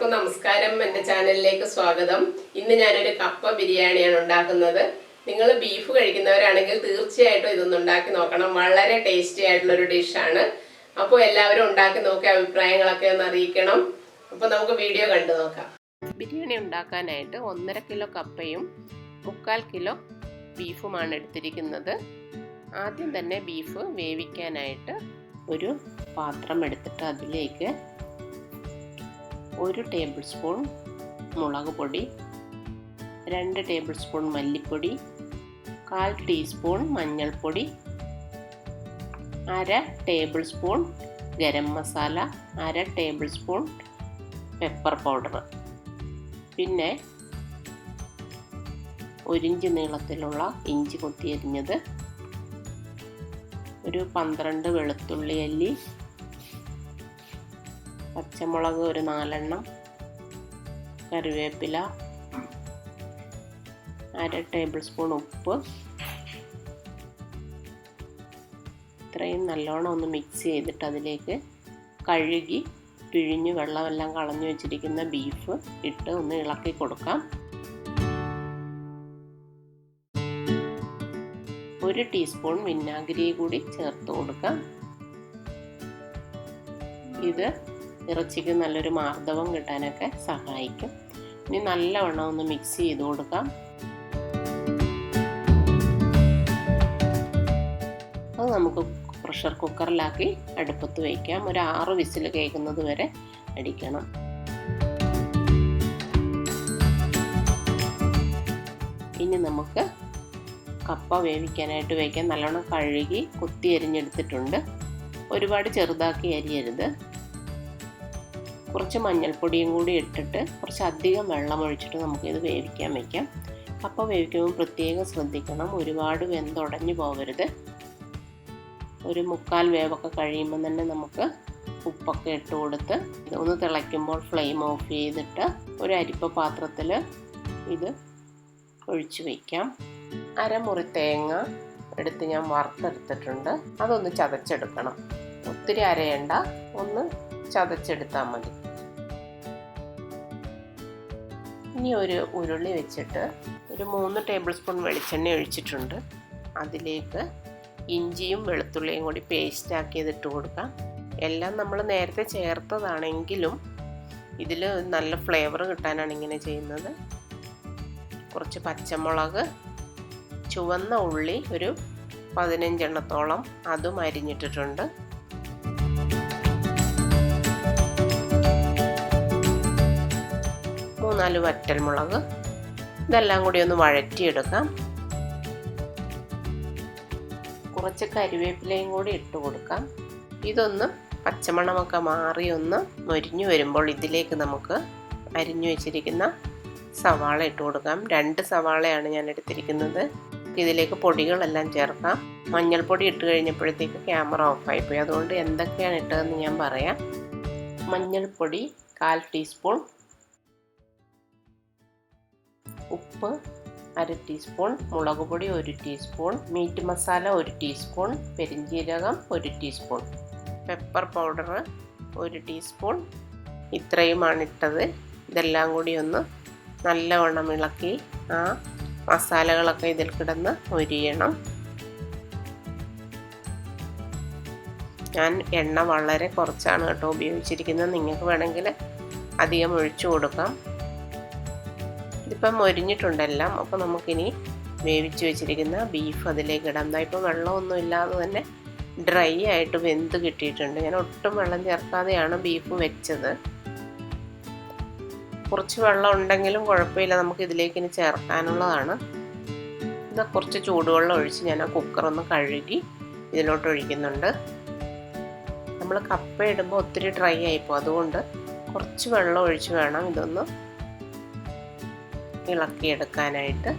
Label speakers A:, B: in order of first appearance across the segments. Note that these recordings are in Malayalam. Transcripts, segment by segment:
A: എല്ലാവർക്കും നമസ്കാരം. എൻ്റെ ചാനലിലേക്ക് സ്വാഗതം. ഇന്ന് ഞാനൊരു കപ്പ ബിരിയാണിയാണ് ഉണ്ടാക്കുന്നത്. നിങ്ങൾ ബീഫ് കഴിക്കുന്നവരാണെങ്കിൽ തീർച്ചയായിട്ടും ഇതൊന്ന് ഉണ്ടാക്കി നോക്കണം. വളരെ ടേസ്റ്റി ആയിട്ടുള്ളൊരു ഡിഷാണ്. അപ്പോൾ എല്ലാവരും ഉണ്ടാക്കി നോക്കി അഭിപ്രായങ്ങളൊക്കെ ഒന്ന് അറിയിക്കണം. അപ്പോൾ നമുക്ക് വീഡിയോ കണ്ടു നോക്കാം. ബിരിയാണി ഉണ്ടാക്കാനായിട്ട് 1.5 കിലോ കപ്പയും 3/4 കിലോ ബീഫുമാണ് എടുത്തിരിക്കുന്നത്. ആദ്യം തന്നെ ബീഫ് വേവിക്കാനായിട്ട് ഒരു പാത്രം എടുത്തിട്ട് അതിലേക്ക് 1 ടേബിൾ സ്പൂൺ മുളക് പൊടി, 2 ടേബിൾ സ്പൂൺ മല്ലിപ്പൊടി, 1/4 ടീസ്പൂൺ മഞ്ഞൾപ്പൊടി, 1/2 table spoon garam masala, 1/2 table spoon pepper powder, പിന്നെ 1 ഇഞ്ച് നീളത്തിലുള്ള ഇഞ്ചി കൊത്തിയരിഞ്ഞത്, ഒരു 12 വെളുത്തുള്ളി അല്ലി, പച്ചമുളക് ഒരു 4 എണ്ണം, കറിവേപ്പില, 1/2 ടേബിൾ സ്പൂൺ ഉപ്പ്. ഇത്രയും നല്ലോണം ഒന്ന് മിക്സ് ചെയ്തിട്ട് അതിലേക്ക് കഴുകി പിഴിഞ്ഞ് വെള്ളമെല്ലാം കളഞ്ഞു വെച്ചിരിക്കുന്ന ബീഫ് ഇട്ട് ഒന്ന് ഇളക്കി കൊടുക്കാം. 1 ടീസ്പൂൺ വിനാഗിരി കൂടി ചേർത്ത് കൊടുക്കാം. ഇത് ഇറച്ചിക്ക് നല്ലൊരു മാർദ്ദവം കിട്ടാനൊക്കെ സഹായിക്കും. ഇനി നല്ലവണ്ണം ഒന്ന് മിക്സ് ചെയ്ത് കൊടുക്കാം. അത് നമുക്ക് പ്രഷർ കുക്കറിലാക്കി അടുപ്പത്ത് വയ്ക്കാം. ഒരു 6 വിസിൽ കേൾക്കുന്നത് വരെ അടിക്കണം. ഇനി നമുക്ക് കപ്പ വേവിക്കാനായിട്ട് വയ്ക്കാം. നല്ലോണം കഴുകി കുത്തി അരിഞ്ഞെടുത്തിട്ടുണ്ട്. ഒരുപാട് ചെറുതാക്കി അരിയരുത്. കുറച്ച് മഞ്ഞൾപ്പൊടിയും കൂടി ഇട്ടിട്ട് കുറച്ചധികം വെള്ളം ഒഴിച്ചിട്ട് നമുക്കിത് വേവിക്കാൻ വയ്ക്കാം. കപ്പ വേവിക്കുമ്പോൾ പ്രത്യേകം ശ്രദ്ധിക്കണം, ഒരുപാട് വെന്തുടഞ്ഞു പോകരുത്. ഒരു 3/4 വേവൊക്കെ കഴിയുമ്പോൾ തന്നെ നമുക്ക് ഉപ്പൊക്കെ ഇട്ട് കൊടുത്ത് ഇതൊന്ന് തിളയ്ക്കുമ്പോൾ ഫ്ലെയിം ഓഫ് ചെയ്തിട്ട് ഒരു അരിപ്പ പാത്രത്തിൽ ഇത് ഒഴിച്ചു വയ്ക്കാം. 1/2 മുറി തേങ്ങ എടുത്ത് ഞാൻ വറുത്തെടുത്തിട്ടുണ്ട്. അതൊന്ന് ചതച്ചെടുക്കണം. ഒത്തിരി അരയണ്ട, ഒന്ന് ചതച്ചെടുത്താൽ മതി. ഇനി ഒരു ഉരുളി വെച്ചിട്ട് ഒരു 3 ടേബിൾ സ്പൂൺ വെളിച്ചെണ്ണ ഒഴിച്ചിട്ടുണ്ട്. അതിലേക്ക് ഇഞ്ചിയും വെളുത്തുള്ളിയും കൂടി പേസ്റ്റാക്കിയത് ഇട്ട് കൊടുക്കാം. എല്ലാം നമ്മൾ നേരത്തെ ചേർത്തതാണെങ്കിലും ഇതിൽ നല്ല ഫ്ലേവർ കിട്ടാനാണ് ഇങ്ങനെ ചെയ്യുന്നത്. കുറച്ച് പച്ചമുളക്, ചുവന്ന ഉള്ളി ഒരു 15 എണ്ണത്തോളം അതും അരിഞ്ഞിട്ടിട്ടുണ്ട്. മൂന്നാല് വറ്റൽമുളക്. ഇതെല്ലാം കൂടി ഒന്ന് വഴറ്റിയെടുക്കാം. കുറച്ച് കരിവേപ്പിലയും കൂടി ഇട്ട് കൊടുക്കാം. ഇതൊന്ന് പച്ചമണമൊക്കെ മാറി ഒന്ന് മൊരിഞ്ഞു വരുമ്പോൾ ഇതിലേക്ക് നമുക്ക് അരിഞ്ഞു വെച്ചിരിക്കുന്ന സവാള ഇട്ട് കൊടുക്കാം. 2 സവാളയാണ് ഞാൻ എടുത്തിരിക്കുന്നത്. ഇതിലേക്ക് പൊടികളെല്ലാം ചേർക്കാം. മഞ്ഞൾപ്പൊടി ഇട്ട് കഴിഞ്ഞപ്പോഴത്തേക്ക് ക്യാമറ ഓഫായിപ്പോയി. അതുകൊണ്ട് എന്തൊക്കെയാണ് ഇട്ടതെന്ന് ഞാൻ പറയാം. മഞ്ഞൾപ്പൊടി 1/4 ടീസ്പൂൺ, ഉപ്പ് 1/2 ടീസ്പൂൺ, മുളക് പൊടി 1 ടീസ്പൂൺ, മീറ്റ് മസാല 1 ടീസ്പൂൺ, പെരിഞ്ജീരകം 1 ടീസ്പൂൺ, പെപ്പർ പൗഡർ 1 ടീസ്പൂൺ. ഇത്രയുമാണ് ഇട്ടത്. ഇതെല്ലാം കൂടി ഒന്ന് നല്ലവണ്ണം ഇളക്കി ആ മസാലകളൊക്കെ ഇതിൽ കിടന്ന് മൊരിയണം. ഞാൻ എണ്ണ വളരെ കുറച്ചാണ് കേട്ടോ ഉപയോഗിച്ചിരിക്കുന്നത്. നിങ്ങൾക്ക് വേണമെങ്കിൽ അധികം ഒഴിച്ചു കൊടുക്കാം. ഇതിപ്പം മൊരിഞ്ഞിട്ടുണ്ടെല്ലാം. അപ്പോൾ നമുക്കിനി വേവിച്ച് വെച്ചിരിക്കുന്ന ബീഫ് അതിലേക്ക് ഇടാം. ഇപ്പോൾ വെള്ളമൊന്നും ഇല്ലാതെ തന്നെ ഡ്രൈ ആയിട്ട് വെന്ത് കിട്ടിയിട്ടുണ്ട്. ഞാൻ ഒട്ടും വെള്ളം ചേർക്കാതെയാണ് ബീഫ് വെച്ചത്. കുറച്ച് വെള്ളം ഉണ്ടെങ്കിലും കുഴപ്പമില്ല, നമുക്ക് ഇതിലേക്ക് ഇനി ചേർക്കാനുള്ളതാണ്. ഇത് കുറച്ച് ചൂടുവെള്ളം ഒഴിച്ച് ഞാൻ ആ കുക്കറൊന്ന് കഴുകി ഇതിലോട്ട് ഒഴിക്കുന്നുണ്ട്. നമ്മൾ കപ്പ ഇടുമ്പോൾ ഒത്തിരി ഡ്രൈ ആയിപ്പോൾ, അതുകൊണ്ട് കുറച്ച് വെള്ളം ഒഴിച്ച് വേണം ഇതൊന്ന് ഇളക്കിയെടുക്കാനായിട്ട്.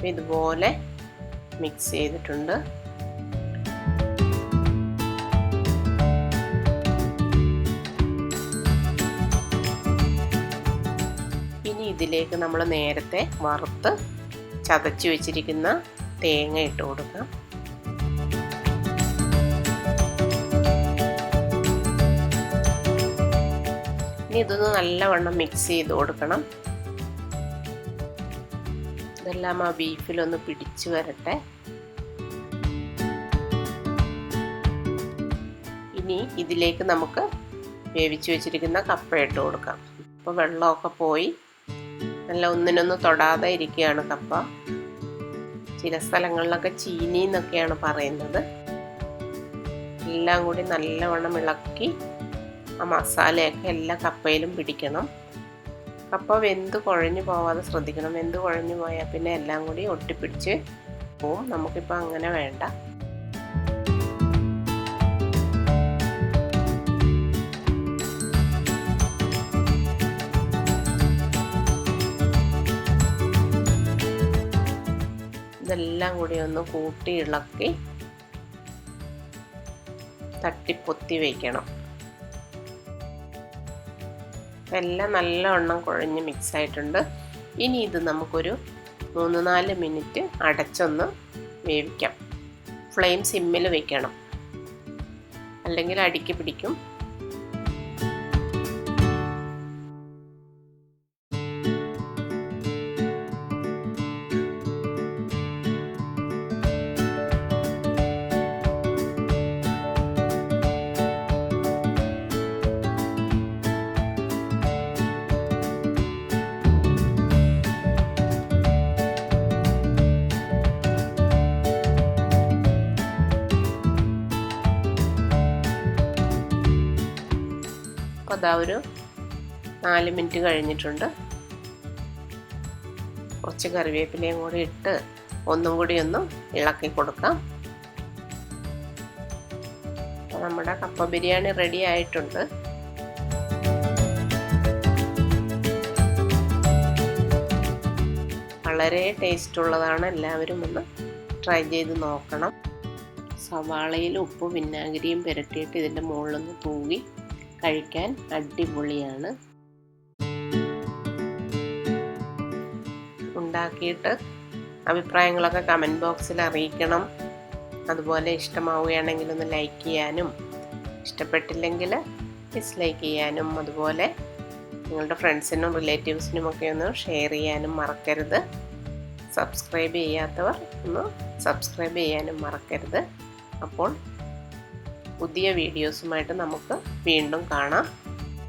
A: ഇതുപോലെ മിക്സ് ചെയ്തിട്ടുണ്ട്. ഇനി ഇതിലേക്ക് നമ്മൾ നേരത്തെ വറുത്ത് ചതച്ച് വെച്ചിരിക്കുന്ന തേങ്ങ ഇട്ട് കൊടുക്കാം. ഇതൊന്ന് നല്ലവണ്ണം മിക്സ് ചെയ്ത് കൊടുക്കണം. ഇതെല്ലാം ആ ബീഫിലൊന്ന് പിടിച്ചു വരട്ടെ. ഇനി ഇതിലേക്ക് നമുക്ക് വേവിച്ച് വെച്ചിരിക്കുന്ന കപ്പ ഇട്ട് കൊടുക്കാം. അപ്പോൾ വെള്ളമൊക്കെ പോയി നല്ല ഒന്നിനൊന്ന് തൊടാതെ ഇരിക്കുകയാണ് കപ്പ. ചില സ്ഥലങ്ങളിലൊക്കെ ചീനി എന്നൊക്കെയാണ് പറയുന്നത്. എല്ലാം കൂടി നല്ലവണ്ണം ഇളക്കി ആ മസാലയൊക്കെ എല്ലാ കപ്പയിലും പിടിക്കണം. കപ്പ വെന്ത് കുഴഞ്ഞു പോവാതെ ശ്രദ്ധിക്കണം. വെന്ത് കുഴഞ്ഞു പോയാൽ പിന്നെ എല്ലാം കൂടി ഒട്ടിപ്പിടിച്ച് പോവും. നമുക്കിപ്പോൾ അങ്ങനെ വേണ്ട. ഇതെല്ലാം കൂടി ഒന്ന് കൂട്ടി ഇളക്കി തട്ടിപ്പൊത്തി വയ്ക്കണം. എല്ലാം നല്ലവണ്ണം കുഴഞ്ഞ് മിക്സ് ആയിട്ടുണ്ട്. ഇനി ഇത് നമുക്കൊരു 3-4 മിനിറ്റ് അടച്ചൊന്ന് വേവിക്കാം. ഫ്ലെയിം സിമ്മിൽ വെക്കണം, അല്ലെങ്കിൽ അടിക്ക് പിടിക്കും. അപ്പോൾ അതാ ഒരു 4 മിനിറ്റ് കഴിഞ്ഞിട്ടുണ്ട്. കുറച്ച് കറിവേപ്പിലയും കൂടി ഇട്ട് ഒന്നും കൂടി ഒന്ന് ഇളക്കി കൊടുക്കാം. അപ്പോൾ നമ്മുടെ കപ്പ ബിരിയാണി റെഡി ആയിട്ടുണ്ട്. വളരെ ടേസ്റ്റ് ഉള്ളതാണ്. എല്ലാവരും ഒന്ന് ട്രൈ ചെയ്ത് നോക്കണം. സവാളയിൽ ഉപ്പും വിനാഗിരിയും പുരട്ടിയിട്ട് ഇതിൻ്റെ മുകളിലൊന്ന് തൂവി കഴിക്കാൻ അടിപൊളിയാണ്. ഉണ്ടാക്കിയിട്ട് അഭിപ്രായങ്ങളൊക്കെ കമൻറ്റ് ബോക്സിൽ അറിയിക്കണം. അതുപോലെ ഇഷ്ടമാവുകയാണെങ്കിൽ ഒന്ന് ലൈക്ക് ചെയ്യാനും, ഇഷ്ടപ്പെട്ടില്ലെങ്കിൽ ഡിസ്ലൈക്ക് ചെയ്യാനും, അതുപോലെ നിങ്ങളുടെ ഫ്രണ്ട്സിനും റിലേറ്റീവ്സിനും ഒക്കെ ഒന്ന് ഷെയർ ചെയ്യാനും മറക്കരുത്. സബ്സ്ക്രൈബ് ചെയ്യാത്തവർ ഒന്ന് സബ്സ്ക്രൈബ് ചെയ്യാനും മറക്കരുത്. അപ്പോൾ പുതിയ വീഡിയോസുമായിട്ട് നമുക്ക് വീണ്ടും കാണാം.